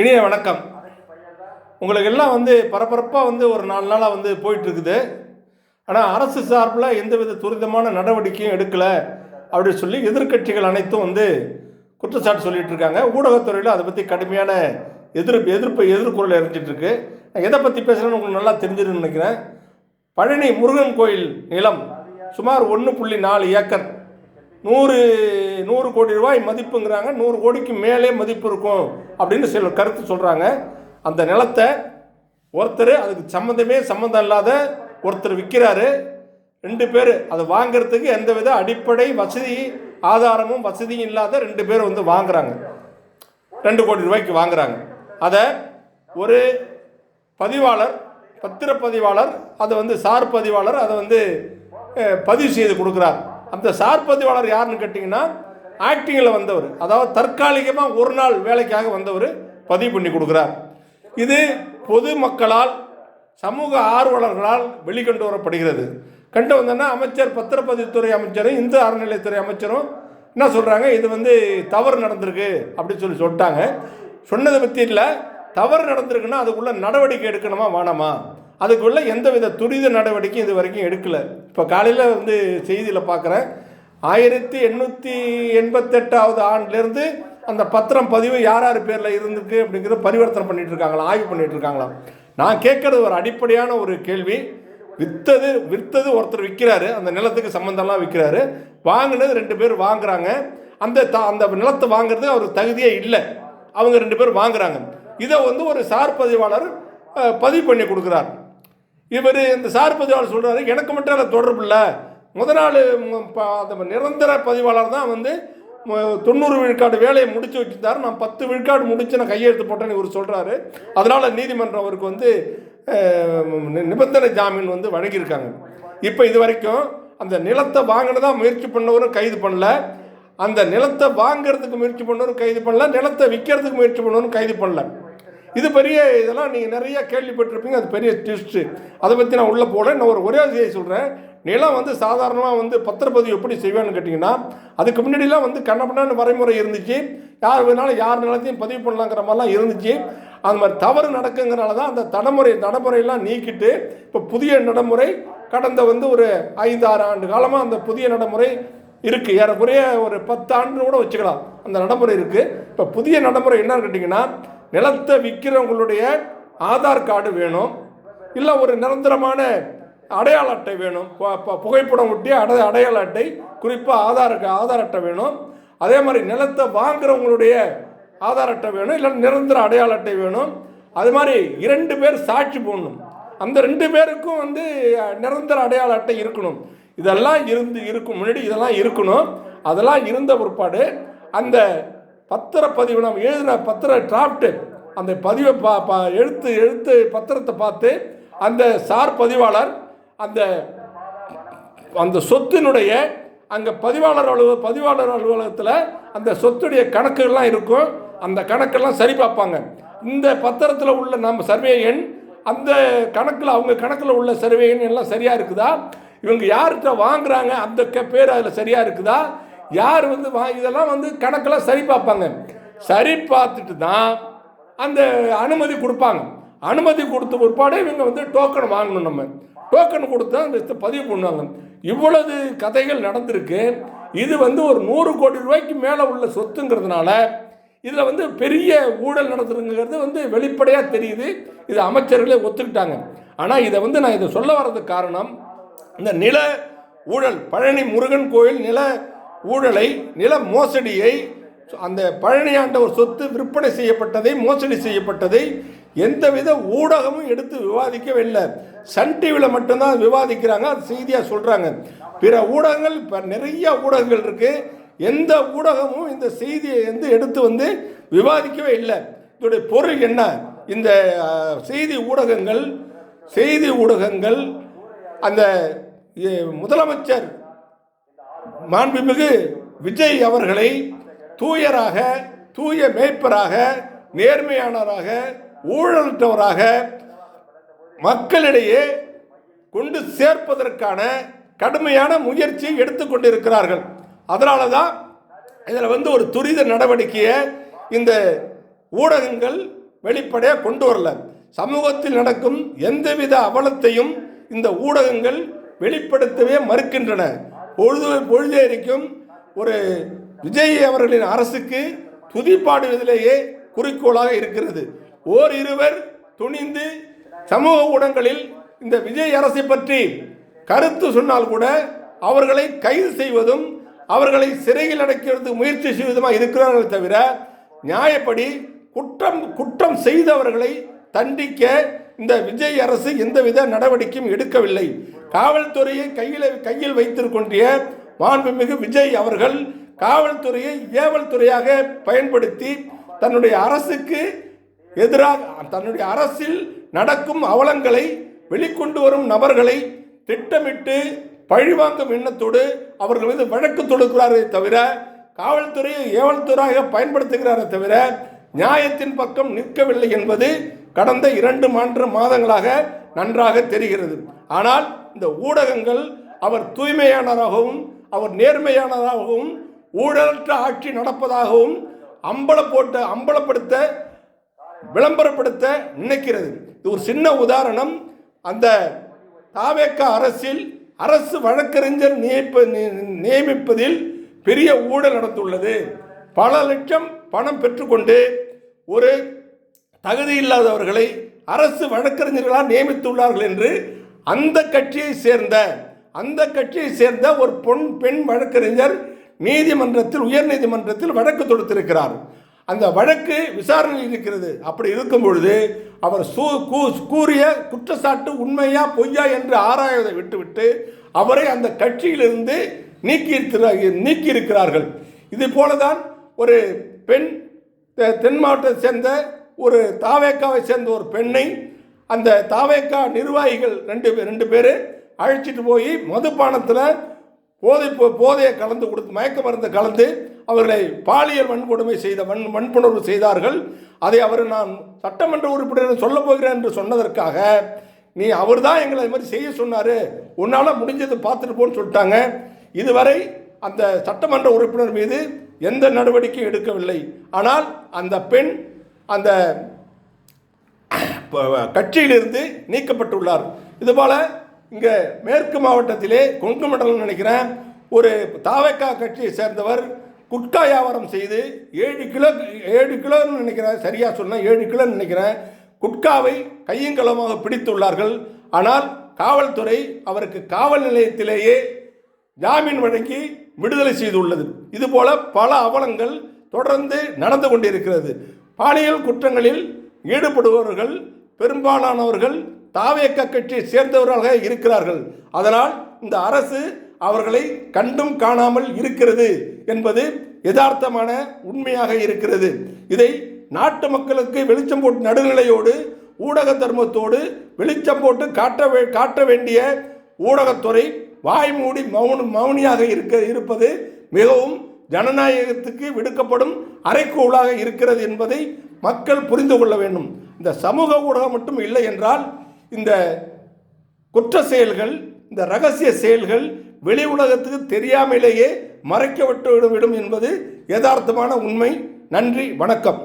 இனிய வணக்கம். உங்களுக்கு எல்லாம் பரபரப்பாக ஒரு 4 நாளாக போயிட்டுருக்குது. ஆனால் அரசு சார்பில் எந்தவித துரிதமான நடவடிக்கையும் எடுக்கலை அப்படின்னு சொல்லி எதிர்க்கட்சிகள் அனைத்தும் குற்றச்சாட்டு சொல்லிகிட்டு இருக்காங்க. ஊடகத்துறையில் அதை பற்றி கடுமையான எதிர்குரல் இறஞ்சிட்ருக்கு. நான் எதை பற்றி பேசுகிறேன்னு உங்களுக்கு நல்லா தெரிஞ்சிருன்னு நினைக்கிறேன். பழனி முருகன் கோயில் நிலம் சுமார் 1.4 ஏக்கர், 100 கோடி ரூபாய் மதிப்புங்கிறாங்க. 100 கோடிக்கு மேலே மதிப்பு இருக்கும் அப்படின்னு சில கருத்து சொல்கிறாங்க. அந்த நிலத்தை ஒருத்தர், அதுக்கு சம்மந்தம் இல்லாத ஒருத்தர் விற்கிறாரு. 2 பேர் அதை வாங்கிறதுக்கு எந்தவித அடிப்படை வசதி ஆதாரமும் வசதியும் இல்லாத 2 பேர் வாங்குறாங்க. 2 கோடி ரூபாய்க்கு வாங்குறாங்க. அதை ஒரு பதிவாளர், பத்திரப்பதிவாளர், அதை சார் பதிவாளர் அதை பதிவு செய்து கொடுக்குறார். அந்த சார் பதிவாளர் யாருன்னு கேட்டிங்கன்னா ஆக்டிங்கில் வந்தவர், அதாவது தற்காலிகமாக ஒரு நாள் வேலைக்காக வந்தவர் பதிவு பண்ணி கொடுக்குறார். இது பொதுமக்களால், சமூக ஆர்வலர்களால் வெளிக்கொண்டு வரப்படுகிறது. கண்டு வந்தோன்னா அமைச்சர், பத்திரப்பதிவுத்துறை அமைச்சரும் இந்து அறநிலையத்துறை அமைச்சரும் என்ன சொல்கிறாங்க, இது தவறு நடந்திருக்கு அப்படின்னு சொல்லிட்டாங்க. சொன்னதை பற்றி இல்லை, தவறு நடந்திருக்குன்னா அதுக்குள்ளே நடவடிக்கை எடுக்கணுமா வேணாமா, அதுக்குள்ளே எந்தவித துரித நடவடிக்கையும் இது வரைக்கும் எடுக்கலை. இப்போ காலையில் செய்தியில் பார்க்குறேன், 1888 ஆண்டிலேருந்து அந்த பத்திரம் பதிவு யார் பேரில் இருந்திருக்கு அப்படிங்கிறத பரிவர்த்தனை பண்ணிகிட்டு இருக்காங்களாம், ஆய்வு பண்ணிகிட்டு இருக்காங்களாம். நான் கேட்குறது ஒரு அடிப்படையான ஒரு கேள்வி. விற்றது ஒருத்தர் விற்கிறாரு, அந்த நிலத்துக்கு சம்மந்தம்லாம் விற்கிறாரு. வாங்கினது 2 பேர் வாங்குறாங்க. அந்த நிலத்தை வாங்குறது அவருக்கு தகுதியே இல்லை, அவங்க 2 பேர் வாங்குறாங்க. இதை ஒரு சார் பதிவாளர் பதிவு பண்ணி கொடுக்குறார். இந்த சார் பதிவாளர் சொல்கிறாரு, எனக்கு மட்டும் அதை தொடர்பு இல்லை, முதல் நிரந்தர பதிவாளர் தான் 90 விழுக்காடு வேலையை முடிச்சு வச்சுருந்தார், நான் 10 விழுக்காடு முடிச்சு நான் கையெழுத்து போட்டேன்னு இவர் சொல்கிறாரு. அதனால் நீதிமன்றம் அவருக்கு நிபந்தனை ஜாமீன் வழங்கியிருக்காங்க. இப்போ இது வரைக்கும் அந்த நிலத்தை வாங்கினதான் முயற்சி பண்ணவரும் கைது பண்ணல, அந்த நிலத்தை வாங்கிறதுக்கு முயற்சி பண்ணவரும் கைது பண்ணல, நிலத்தை விற்கிறதுக்கு முயற்சி பண்ணவரும் கைது பண்ணல. இது இதெல்லாம் நீங்கள் நிறைய கேள்விப்பட்டிருப்பீங்க. அது பெரிய ட்விஸ்ட்டு. அதை பற்றி நான் உள்ளே போல. நான் ஒரே செய்தி சொல்கிறேன். நிலம் சாதாரணமாக பத்திரப்பதிவு எப்படி செய்வேன்னு கேட்டிங்கன்னா, அதுக்கு முன்னாடிலாம் கண்ணப்பண்ணான்னு வரைமுறை இருந்துச்சு. யார் வேணாலும் யார் நிலத்தையும் பதிவு பண்ணலாங்கிற மாதிரிலாம் இருந்துச்சு. அந்த மாதிரி தவறு நடக்குங்கிறனால தான் அந்த நடைமுறையெல்லாம் நீக்கிட்டு இப்போ புதிய நடைமுறை கடந்த ஒரு 5-6 ஆண்டு காலமாக அந்த புதிய நடைமுறை இருக்குது. ஏறக்குறைய ஒரு 10 ஆண்டு கூட வச்சுக்கலாம் அந்த நடைமுறை இருக்குது. இப்போ புதிய நடைமுறை என்னன்னு கேட்டிங்கன்னா, நிலத்தை விற்கிறவங்களுடைய ஆதார் கார்டு வேணும், இல்லை ஒரு நிரந்தரமான அடையாள அட்டை வேணும், புகைப்படம் ஒட்டிய அடையாள அட்டை, குறிப்பாக ஆதார் அட்டை வேணும். அதே மாதிரி நிலத்தை வாங்குறவங்களுடைய ஆதார் அட்டை வேணும், இல்லை நிரந்தர அடையாள அட்டை வேணும். அது மாதிரி 2 பேர் சாட்சி போடணும். அந்த 2 பேருக்கும் நிரந்தர அடையாள அட்டை இருக்கணும். இதெல்லாம் இருக்கும் முன்னாடி இதெல்லாம் இருக்கணும். அதெல்லாம் இருந்த பிற்பாடு அந்த பத்திரப்பதிவு நம்ம எழுதின பத்திர டிராஃப்ட்டு, அந்த பதிவை எழுத்து பத்திரத்தை பார்த்து அந்த சார் பதிவாளர் அந்த சொத்தினுடைய அங்கே பதிவாளர் அலுவலகத்தில் அந்த சொத்துடைய கணக்குகள்லாம் இருக்கும். அந்த கணக்கெல்லாம் சரி பார்ப்பாங்க. இந்த பத்திரத்தில் உள்ள நம்ம சர்வே எண், அந்த கணக்கில் அவங்க கணக்கில் உள்ள சர்வே எண் எல்லாம் சரியாக இருக்குதா, இவங்க யார்கிட்ட வாங்குறாங்க அந்த பேர் அதில் சரியாக இருக்குதா, யார் இதெல்லாம் கணக்கெல்லாம் சரி பார்ப்பாங்க. சரி பார்த்துட்டு தான் அந்த அனுமதி கொடுப்பாங்க. அனுமதி கொடுத்த பிற்பாடு இவங்க டோக்கன் வாங்கணும். நம்ம டோக்கன் கொடுத்தா அந்த பதிவு பண்ணுவாங்க. இவ்வளவு கதைகள் நடந்திருக்கு. இது ஒரு 100 கோடி ரூபாய்க்கு மேலே உள்ள சொத்துங்கிறதுனால இதில் பெரிய ஊழல் நடந்துருங்கிறது வெளிப்படையாக தெரியுது. இது அமைச்சர்களே ஒத்துக்கிட்டாங்க. ஆனால் இதை நான் இதை சொல்ல வர்றதுக்கு காரணம், இந்த நில ஊழல், பழனி முருகன் கோயில் நில ஊழலை, நில மோசடியை, அந்த பழனியாண்ட ஒரு சொத்து விற்பனை செய்யப்பட்டதை, மோசடி செய்யப்பட்டதை எந்தவித ஊடகமும் எடுத்து விவாதிக்கவில்லை. சன் டிவியில் மட்டும்தான் விவாதிக்கிறாங்க, அது செய்தியாக சொல்கிறாங்க. பிற ஊடகங்கள், இப்போ நிறைய ஊடகங்கள் இருக்குது, எந்த ஊடகமும் இந்த செய்தியை எடுத்து விவாதிக்கவே இல்லை. இதோடைய பொருள் என்ன? இந்த செய்தி ஊடகங்கள் அந்த முதலமைச்சர் மாண்புமிகு விஜய் அவர்களை தூயராக, தூய மேய்ப்பராக, நேர்மையானவராக, ஊழலற்றவராக மக்களிடையே கொண்டு சேர்ப்பதற்கான கடுமையான முயற்சியை எடுத்துக்கொண்டிருக்கிறார்கள். அதனால தான் இதில் ஒரு துரித நடவடிக்கையை இந்த ஊடகங்கள் வெளிப்படையாக கொண்டு வரல. சமூகத்தில் நடக்கும் எந்தவித அவலத்தையும் இந்த ஊடகங்கள் வெளிப்படுத்தவே மறுக்கின்றன. பொழுதேறிக்கும் ஒரு விஜய் அவர்களின் அரசுக்கு துதிப்பாடுவதிலேயே குறிக்கோளாக இருக்கிறது. இருவர் துணிந்து சமூக ஊடகங்களில் இந்த விஜய் அரசை பற்றி கருத்து சொன்னால் கூட அவர்களை கைது செய்வதும் அவர்களை சிறையில் அடைக்கிறதுக்கு முயற்சி செய்வதுமாக இருக்கிறார்கள் தவிர, நியாயப்படி குற்றம் செய்தவர்களை தண்டிக்க இந்த விஜய் அரசு எந்தவித நடவடிக்கையும் எடுக்கவில்லை. காவல்துறையை கையில் வைத்திருக்கின்ற மாண்புமிகு விஜய் அவர்கள் காவல்துறையை ஏவல் துறையாக பயன்படுத்தி தன்னுடைய அரசுக்கு எதிராக, தன்னுடைய அரசில் நடக்கும் அவலங்களை வெளிக்கொண்டு வரும் நபர்களை திட்டமிட்டு பழிவாங்கும் எண்ணத்தோடு அவர்கள் மீது வழக்கு தொடுக்கிறாரே தவிர, காவல்துறையை ஏவல் துறையாக பயன்படுத்துகிறாரே தவிர நியாயத்தின் பக்கம் நிற்கவில்லை என்பது கடந்த 2 மாதங்களாக நன்றாக தெரிகிறது. ஆனால் இந்த ஊடகங்கள் அவர் தூய்மையானதாகவும் அவர் நேர்மையானதாகவும் ஊழலற்ற ஆட்சி நடப்பதாகவும் அம்பலப்படுத்த விளம்பரப்படுத்த நினைக்கிறது. இது ஒரு சின்ன உதாரணம். அந்த தாவேக அரசில் அரசு வழக்கறிஞர் நியமிப்பதில் பெரிய ஊழல் நடந்துள்ளது. பல லட்சம் பணம் பெற்றுக்கொண்டு ஒரு தகுதி இல்லாதவர்களை அரசு வழக்கறிஞர்களால் நியமித்துள்ளார்கள் என்று அந்த கட்சியை சேர்ந்த ஒரு பெண் வழக்கறிஞர் நீதிமன்றத்தில், உயர் நீதிமன்றத்தில் வழக்கு தொடுத்திருக்கிறார். அந்த வழக்கு விசாரணையில் இருக்கிறது. அப்படி இருக்கும் பொழுது அவர் கூறிய குற்றச்சாட்டு உண்மையா பொய்யா என்று ஆராய்வதை விட்டுவிட்டு அவரை அந்த கட்சியிலிருந்து நீக்கியிருக்கிறார்கள். இது போலதான் ஒரு பெண் தென் மாவட்டத்தை சேர்ந்த ஒரு தாவேக்காவை சேர்ந்த ஒரு பெண்ணை அந்த தாவேக்கா நிர்வாகிகள் 2 பேர் அழைச்சிட்டு போய் மதுபானத்தில் போதையை கலந்து கொடுத்து மயக்க மருந்து கலந்து அவர்களை பாலியல் வன்கொடுமை வன்புணர்வு செய்தார்கள். அதை நான் சட்டமன்ற உறுப்பினர் சொல்ல போகிறேன் என்று சொன்னதற்காக, நீ அவர் தான் எங்களை இது மாதிரி செய்ய சொன்னார், உன்னால் முடிஞ்சது பார்த்துட்டு போன்னு சொல்லிட்டாங்க. இதுவரை அந்த சட்டமன்ற உறுப்பினர் மீது எந்த நடவடிக்கையும் எடுக்கவில்லை. ஆனால் அந்த பெண் அந்த கட்சியிலிருந்து நீக்கப்பட்டுள்ளார். இதுபோல் இங்கே மேற்கு மாவட்டத்திலே கொங்கு மண்டலம் நினைக்கிறேன், ஒரு தாவேக்கா கட்சியை சேர்ந்தவர் குட்கா வியாபாரம் செய்து 7 கிலோன்னு நினைக்கிறேன், சரியாக சொன்னால் 7 கிலோன்னு நினைக்கிறேன், குட்காவை கையங்கலமாக பிடித்துள்ளார்கள். ஆனால் காவல்துறை அவருக்கு காவல் நிலையத்திலேயே ஜாமீன் வழங்கி விடுதலை செய்துள்ளது. இதுபோல பல அவலங்கள் தொடர்ந்து நடந்து கொண்டிருக்கிறது. பாலியல் குற்றங்களில் ஈடுபடுபவர்கள் பெரும்பாலானவர்கள் தாவேக கட்சியை சேர்ந்தவர்களாக இருக்கிறார்கள். அதனால் இந்த அரசு அவர்களை கண்டும் காணாமல் இருக்கிறது என்பது யதார்த்தமான உண்மையாக இருக்கிறது. இதை நாட்டு மக்களுக்கு வெளிச்சம் போட்டு நடுநிலையோடு ஊடக தர்மத்தோடு வெளிச்சம் போட்டு காட்ட வேண்டிய ஊடகத்துறை வாய் மூடி மௌனியாக இருப்பது மிகவும் ஜனநாயகத்துக்கு விடுக்கப்படும் அறைகூவலாக இருக்கிறது என்பதை மக்கள் புரிந்து கொள்ள வேண்டும். இந்த சமூக ஊடகம் மட்டும் இல்லை என்றால் இந்த குற்ற செயல்கள், இந்த ரகசிய செயல்கள் வெளி உலகத்துக்கு தெரியாமலேயே மறைக்கப்பட்டு விடும் என்பது யதார்த்தமான உண்மை. நன்றி, வணக்கம்.